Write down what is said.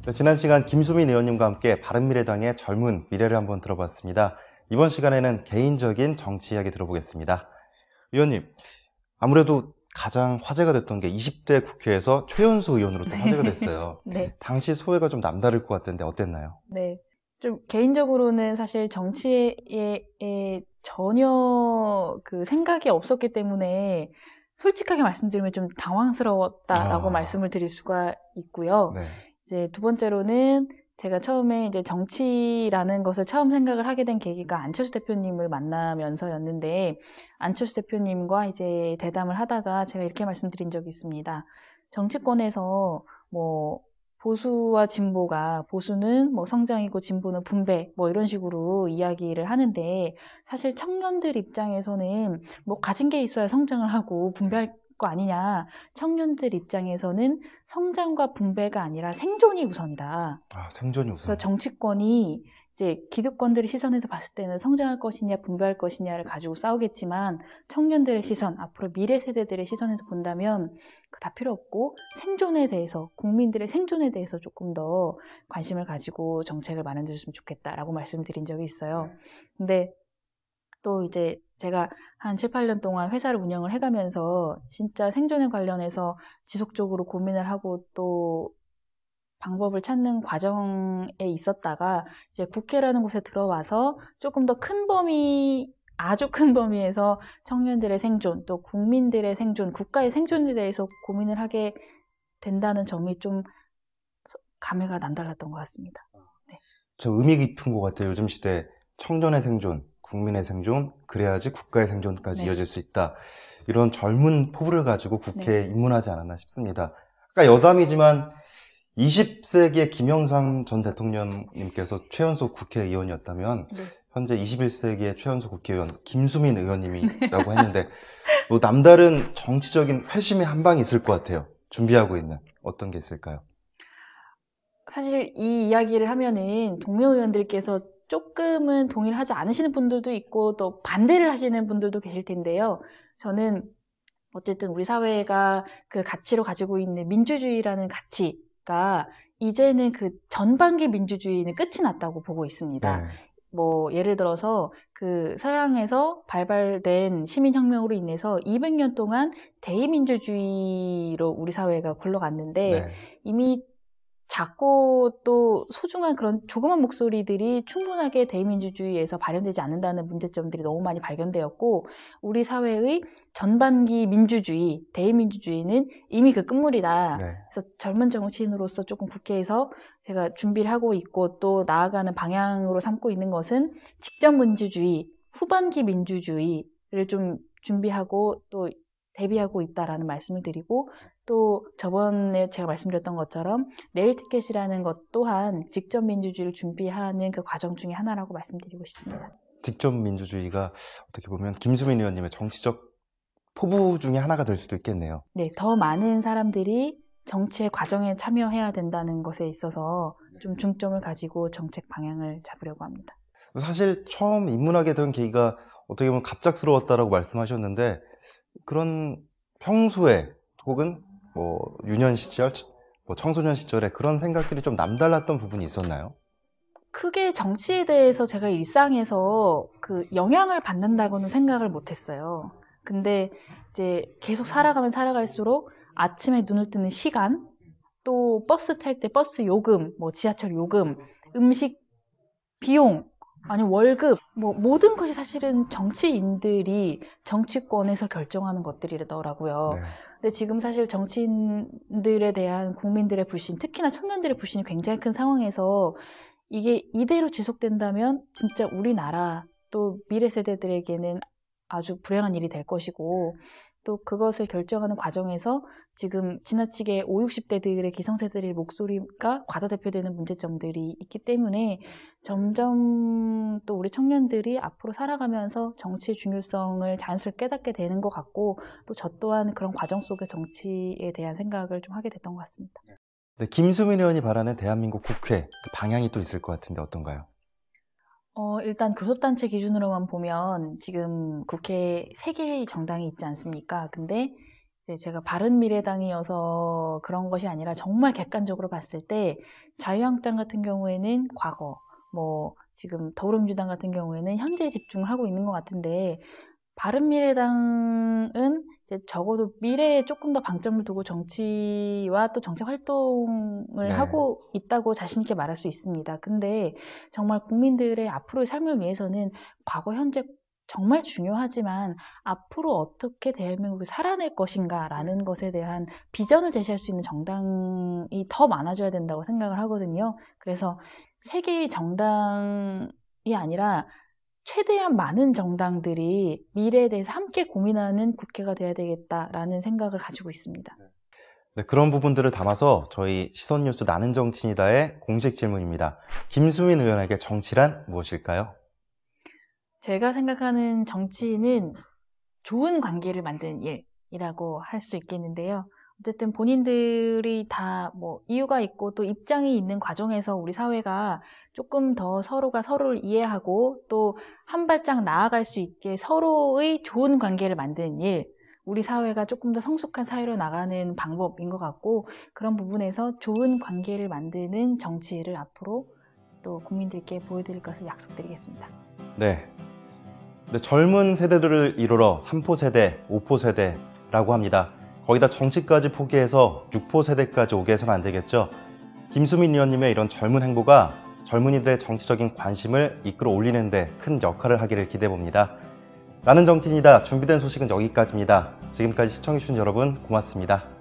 네, 지난 시간 김수민 의원님과 함께 바른미래당의 젊은 미래를 한번 들어봤습니다. 이번 시간에는 개인적인 정치 이야기 들어보겠습니다. 의원님, 아무래도 가장 화제가 됐던 게 20대 국회에서 최연소 의원으로 또 화제가 됐어요. 네. 당시 소회가 좀 남다를 것 같은데 어땠나요? 네. 좀 개인적으로는 사실 정치에 전혀 그 생각이 없었기 때문에 솔직하게 말씀드리면 좀 당황스러웠다라고 말씀을 드릴 수가 있고요. 네. 이제 두 번째로는 제가 처음에 이제 정치라는 것을 처음 생각을 하게 된 계기가 안철수 대표님을 만나면서였는데, 안철수 대표님과 이제 대담을 하다가 제가 이렇게 말씀드린 적이 있습니다. 정치권에서 뭐 보수와 진보가, 보수는 뭐 성장이고 진보는 분배, 뭐 이런 식으로 이야기를 하는데, 사실 청년들 입장에서는 뭐 가진 게 있어야 성장을 하고 분배할 거 아니냐. 청년들 입장에서는 성장과 분배가 아니라 생존이 우선이다. 아, 생존이 우선. 그래서 정치권이 이제 기득권들의 시선에서 봤을 때는 성장할 것이냐 분배할 것이냐를 가지고 싸우겠지만, 청년들의 시선, 앞으로 미래 세대들의 시선에서 본다면 그 다 필요 없고 생존에 대해서, 국민들의 생존에 대해서 조금 더 관심을 가지고 정책을 마련해 줬으면 좋겠다라고 말씀드린 적이 있어요. 근데 또 이제 제가 한 7, 8년 동안 회사를 운영을 해가면서 진짜 생존에 관련해서 지속적으로 고민을 하고 또 방법을 찾는 과정에 있었다가 이제 국회라는 곳에 들어와서 조금 더 큰 범위, 아주 큰 범위에서 청년들의 생존, 또 국민들의 생존, 국가의 생존에 대해서 고민을 하게 된다는 점이 좀 감회가 남달랐던 것 같습니다. 네. 좀 의미 깊은 것 같아요. 요즘 시대 청년의 생존, 국민의 생존, 그래야지 국가의 생존까지 네. 이어질 수 있다. 이런 젊은 포부를 가지고 국회에 네. 입문하지 않았나 싶습니다. 그러니까 여담이지만 20세기의 김영삼 전 대통령님께서 최연소 국회의원이었다면 네. 현재 21세기의 최연소 국회의원 김수민 의원님이라고 했는데 뭐 남다른 정치적인 회심의 한 방이 있을 것 같아요. 준비하고 있는 어떤 게 있을까요? 사실 이 이야기를 하면은 동료 의원들께서 조금은 동의를 하지 않으시는 분들도 있고 또 반대를 하시는 분들도 계실 텐데요. 저는 어쨌든 우리 사회가 그 가치로 가지고 있는 민주주의라는 가치가 이제는 그 전반기 민주주의는 끝이 났다고 보고 있습니다. 네. 뭐 예를 들어서 그 서양에서 발발된 시민혁명으로 인해서 200년 동안 대의민주주의로 우리 사회가 굴러갔는데 네. 이미 작고 또 소중한 그런 조그만 목소리들이 충분하게 대의민주주의에서 발현되지 않는다는 문제점들이 너무 많이 발견되었고, 우리 사회의 전반기 민주주의, 대의민주주의는 이미 그 끝물이다. 네. 그래서 젊은 정치인으로서 조금 국회에서 제가 준비를 하고 있고 또 나아가는 방향으로 삼고 있는 것은 직접민주주의, 후반기 민주주의를 좀 준비하고 또 대비하고 있다라는 말씀을 드리고, 또 저번에 제가 말씀드렸던 것처럼 레일 티켓이라는 것 또한 직접 민주주의를 준비하는 그 과정 중에 하나라고 말씀드리고 싶습니다. 직접 민주주의가 어떻게 보면 김수민 의원님의 정치적 포부 중에 하나가 될 수도 있겠네요. 네, 더 많은 사람들이 정치의 과정에 참여해야 된다는 것에 있어서 좀 중점을 가지고 정책 방향을 잡으려고 합니다. 사실 처음 입문하게 된 계기가 어떻게 보면 갑작스러웠다라고 말씀하셨는데, 그런 평소에 혹은 뭐 유년 시절, 뭐 청소년 시절에 그런 생각들이 좀 남달랐던 부분이 있었나요? 크게 정치에 대해서 제가 일상에서 그 영향을 받는다고는 생각을 못했어요. 근데 이제 계속 살아가면 살아갈수록 아침에 눈을 뜨는 시간, 또 버스 탈 때 버스 요금, 뭐 지하철 요금, 음식 비용, 아니 월급, 뭐 모든 것이 사실은 정치인들이 정치권에서 결정하는 것들이더라고요. 네. 근데 지금 사실 정치인들에 대한 국민들의 불신, 특히나 청년들의 불신이 굉장히 큰 상황에서 이게 이대로 지속된다면 진짜 우리나라 또 미래 세대들에게는 아주 불행한 일이 될 것이고, 또 그것을 결정하는 과정에서 지금 지나치게 5, 60대들의 기성세대의 목소리가 과다대표되는 문제점들이 있기 때문에 점점 또 우리 청년들이 앞으로 살아가면서 정치의 중요성을 자연스럽게 깨닫게 되는 것 같고, 또 저 또한 그런 과정 속에 정치에 대한 생각을 좀 하게 됐던 것 같습니다. 네, 김수민 의원이 바라는 대한민국 국회 그 방향이 또 있을 것 같은데 어떤가요? 일단 교섭단체 기준으로만 보면 지금 국회에 3개의 정당이 있지 않습니까? 근데 제가 바른미래당이어서 그런 것이 아니라 정말 객관적으로 봤을 때 자유한국당 같은 경우에는 과거, 지금 더불어민주당 같은 경우에는 현재에 집중을 하고 있는 것 같은데 바른미래당은 이제 적어도 미래에 조금 더 방점을 두고 정치와 또 정책 활동을 네. 하고 있다고 자신 있게 말할 수 있습니다. 근데 정말 국민들의 앞으로의 삶을 위해서는 과거, 현재 정말 중요하지만 앞으로 어떻게 대한민국을 살아낼 것인가라는 것에 대한 비전을 제시할 수 있는 정당이 더 많아져야 된다고 생각을 하거든요. 그래서 세 개의 정당이 아니라 최대한 많은 정당들이 미래에 대해서 함께 고민하는 국회가 돼야 되겠다라는 생각을 가지고 있습니다. 네, 그런 부분들을 담아서 저희 시선뉴스 나는 정치이다의 공식 질문입니다. 김수민 의원에게 정치란 무엇일까요? 제가 생각하는 정치는 좋은 관계를 만드는 일이라고 할 수 있겠는데요. 어쨌든 본인들이 다 이유가 있고 또 입장이 있는 과정에서 우리 사회가 조금 더 서로가 서로를 이해하고 또 한 발짝 나아갈 수 있게 서로의 좋은 관계를 만드는 일, 우리 사회가 조금 더 성숙한 사회로 나가는 방법인 것 같고 그런 부분에서 좋은 관계를 만드는 정치를 앞으로 또 국민들께 보여드릴 것을 약속드리겠습니다. 네. 젊은 세대들을 이루러 3포 세대, 5포 세대라고 합니다. 거기다 정치까지 포기해서 6포 세대까지 오게 해서는 안 되겠죠. 김수민 의원님의 이런 젊은 행보가 젊은이들의 정치적인 관심을 이끌어 올리는 데 큰 역할을 하기를 기대해 봅니다. 나는 정치인이다. 준비된 소식은 여기까지입니다. 지금까지 시청해주신 여러분 고맙습니다.